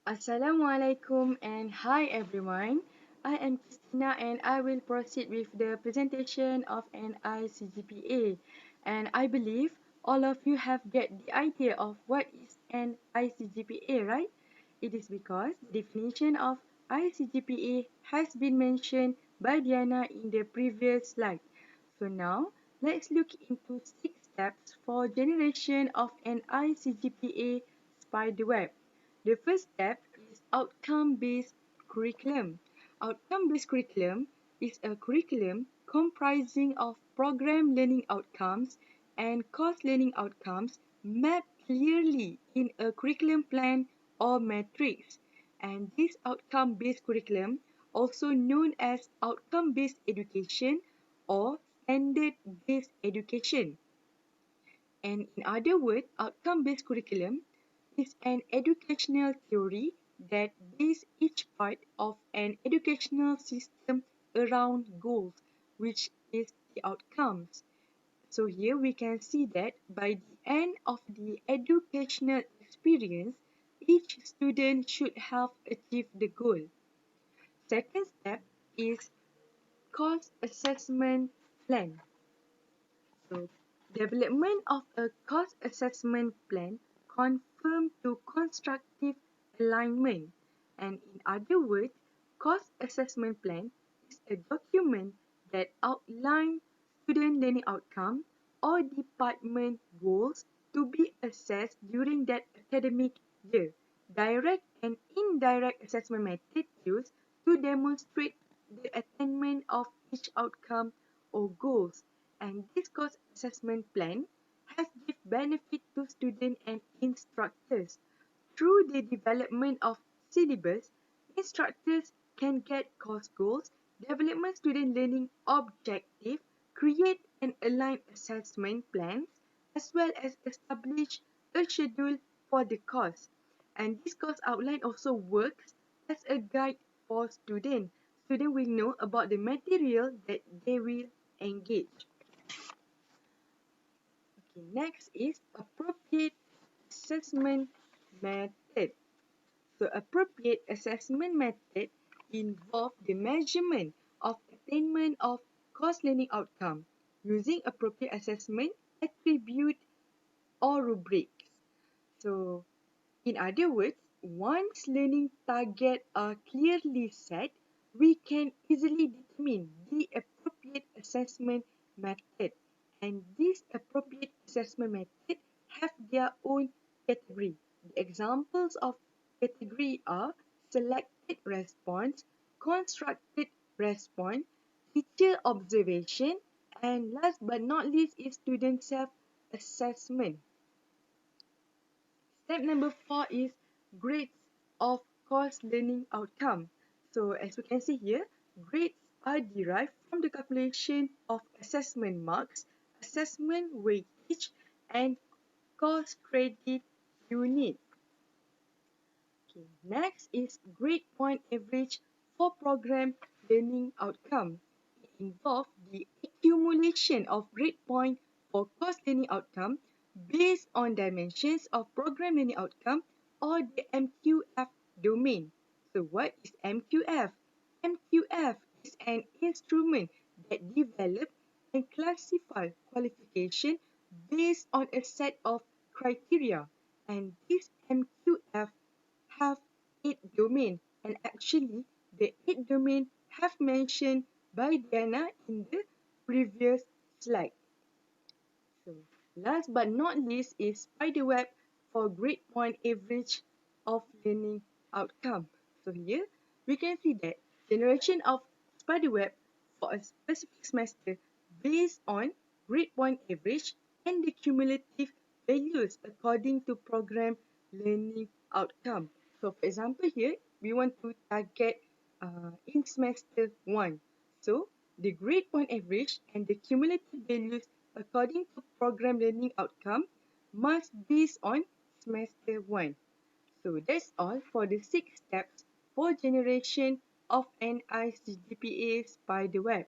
Assalamualaikum and hi everyone. I am Christina and I will proceed with the presentation of an ICGPA. And I believe all of you have get the idea of what is an ICGPA, right? It is because the definition of ICGPA has been mentioned by Diana in the previous slide. So now let's look into 6 steps for generation of an ICGPA spiderweb. The first step is outcome-based curriculum. Outcome-based curriculum is a curriculum comprising of program learning outcomes and course learning outcomes mapped clearly in a curriculum plan or matrix. And this outcome-based curriculum, also known as outcome-based education or standard-based education. And in other words, outcome-based curriculum is an educational theory that bases each part of an educational system around goals, which is the outcomes. So here we can see that by the end of the educational experience, each student should have achieved the goal. Second step is course assessment plan. So, development of a course assessment plan confirmed to constructive alignment. And in other words, course assessment plan is a document that outlines student learning outcome or department goals to be assessed during that academic year. Direct and indirect assessment methods used to demonstrate the attainment of each outcome or goals, and this course assessment plan has give benefit to students and instructors. Through the development of syllabus, instructors can get course goals, development student learning objective, create and align assessment plans, as well as establish a schedule for the course. And this course outline also works as a guide for students. Students will know about the material that they will engage. Okay, next is appropriate assessment method. So appropriate assessment method involve the measurement of attainment of course learning outcome using appropriate assessment attribute or rubrics. So in other words, once learning targets are clearly set, we can easily determine the appropriate assessment method. And these appropriate assessment methods have their own category. The examples of category are selected response, constructed response, teacher observation, and last but not least is student self-assessment. Step number 4 is grades of course learning outcome. So as we can see here, grades are derived from the calculation of assessment marks, assessment weightage, and course credit unit. Okay, next is grade point average for program learning outcome. It involves the accumulation of grade point for course learning outcome based on dimensions of program learning outcome or the MQF domain. So what is MQF? MQF is an instrument that develops and classifies qualification based on a set of criteria, and this MQF have 8 domain, and actually the 8 domain have mentioned by Diana in the previous slide. So last but not least is spiderweb for grade point average of learning outcome. So here we can see that generation of spiderweb for a specific semester based on grade point average and the cumulative values according to program learning outcome. So for example here, we want to target in semester 1. So the grade point average and the cumulative values according to program learning outcome must based on semester 1. So that's all for the 6 steps for generation of an ICGPA spiderweb.